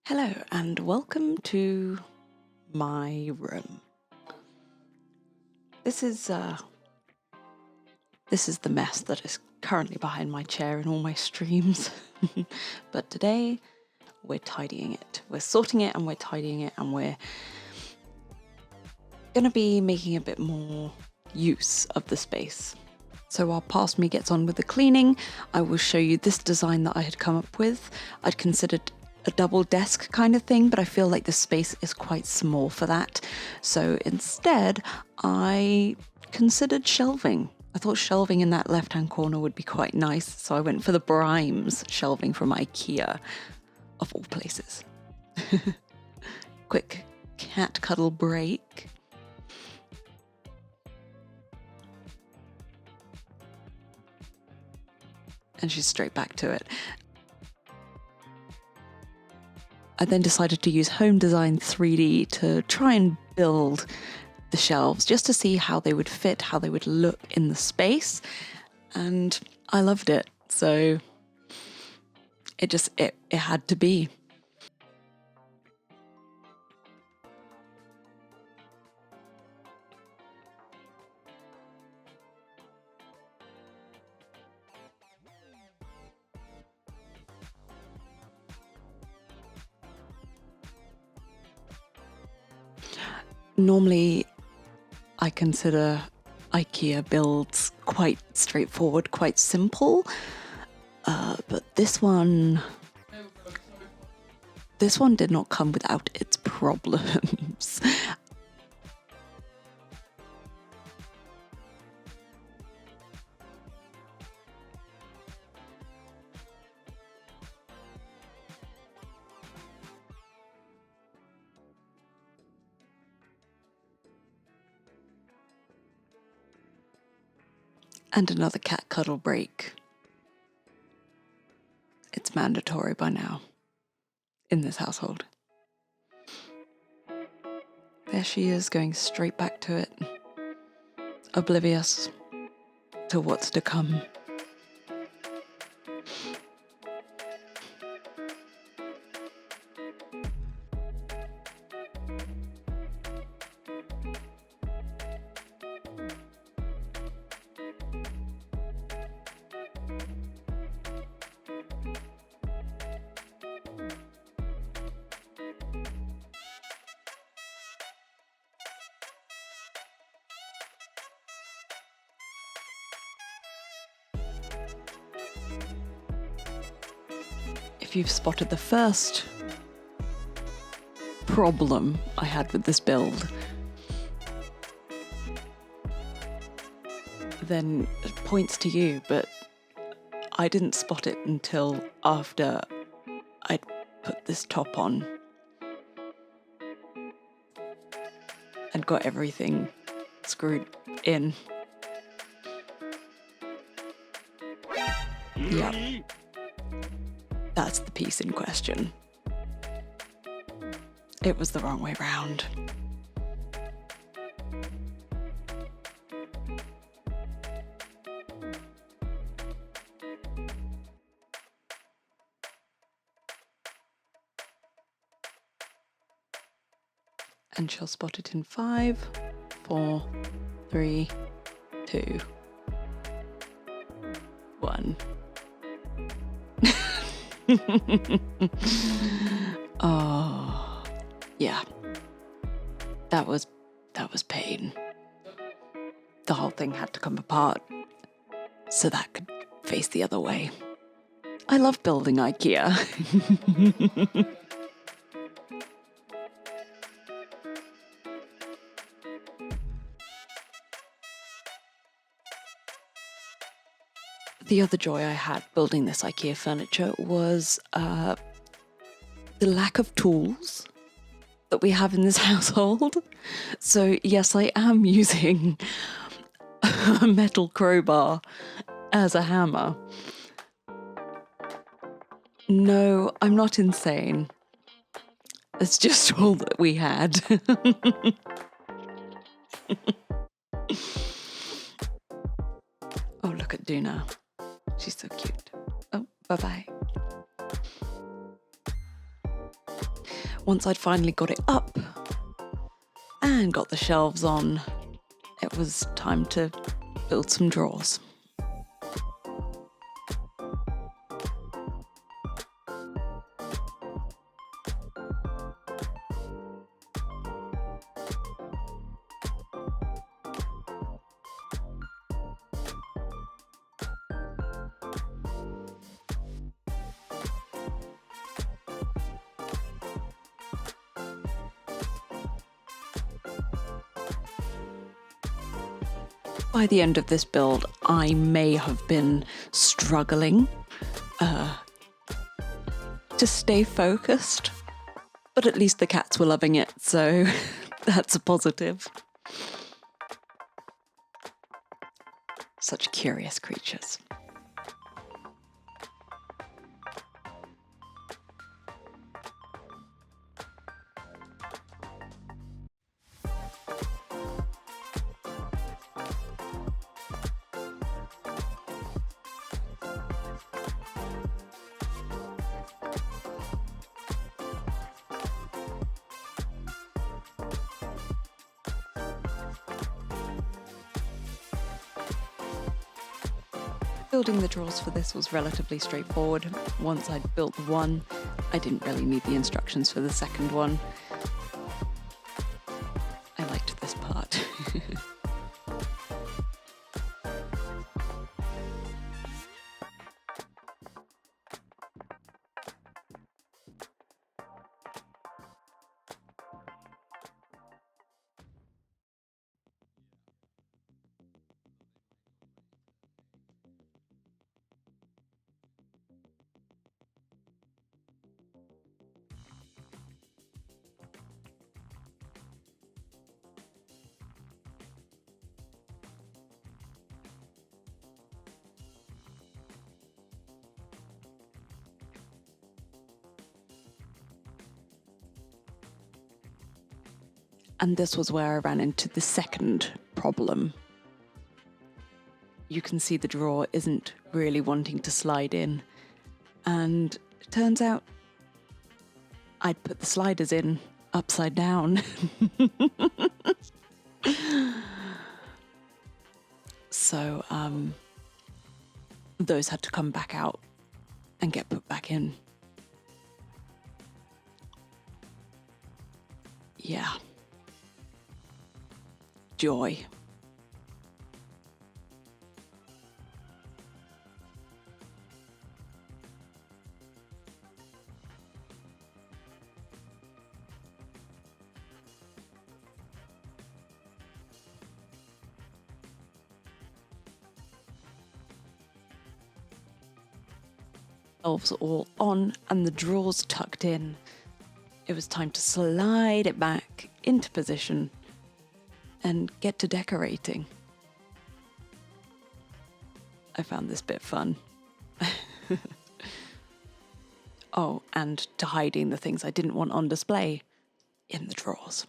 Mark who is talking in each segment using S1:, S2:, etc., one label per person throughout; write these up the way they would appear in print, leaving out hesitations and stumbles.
S1: Hello and welcome to my room. This is the mess that is currently behind my chair in all my streams. But today we're tidying it. We're sorting it and we're tidying it, and we're gonna be making a bit more use of the space. So while past me gets on with the cleaning, I will show you this design that I had come up with. I'd considered a double desk kind of thing, but I feel like the space is quite small for that. So instead, I considered shelving. I thought shelving in that left-hand corner would be quite nice, so I went for the Brimes shelving from IKEA, of all places. Quick cat cuddle break. And she's straight back to it. I then decided to use Home Design 3D to try and build the shelves, just to see how they would fit, how they would look in the space. And I loved it. So it had to be. Normally, I consider IKEA builds quite straightforward, quite simple, but this one did not come without its problems. And another cat cuddle break. It's mandatory by now in this household. There she is, going straight back to it, oblivious to what's to come. If you've spotted the first problem I had with this build, then it points to you, but I didn't spot it until after I'd put this top on and got everything screwed in. Yep. That's the piece in question. It was the wrong way round. And she'll spot it in 5, 4, 3, 2, 1. Oh, yeah. That was pain. The whole thing had to come apart so that could face the other way. I love building IKEA. The other joy I had building this IKEA furniture was the lack of tools that we have in this household. So yes, I am using a metal crowbar as a hammer. No, I'm not insane. It's just all that we had. Oh, look at Duna. She's so cute. Oh, bye-bye. Once I'd finally got it up and got the shelves on, it was time to build some drawers. By the end of this build, I may have been struggling to stay focused, but at least the cats were loving it, so that's a positive. Such curious creatures. Building the drawers for this was relatively straightforward. Once I'd built one, I didn't really need the instructions for the second one. I liked this part. And this was where I ran into the second problem. You can see the drawer isn't really wanting to slide in. And it turns out I'd put the sliders in upside down. So those had to come back out and get put back in. Yeah. Joy. Shelves all on and the drawers tucked in. It was time to slide it back into position and get to decorating. I found this bit fun. Oh, and to hiding the things I didn't want on display in the drawers.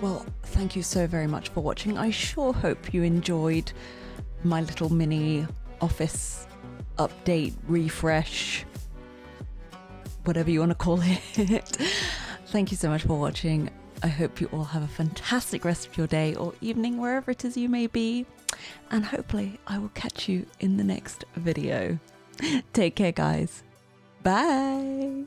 S1: Well, thank you so very much for watching. I sure hope you enjoyed my little mini office update, refresh, whatever you want to call it. Thank you so much for watching. I hope you all have a fantastic rest of your day or evening, wherever it is you may be. And hopefully I will catch you in the next video. Take care, guys. Bye.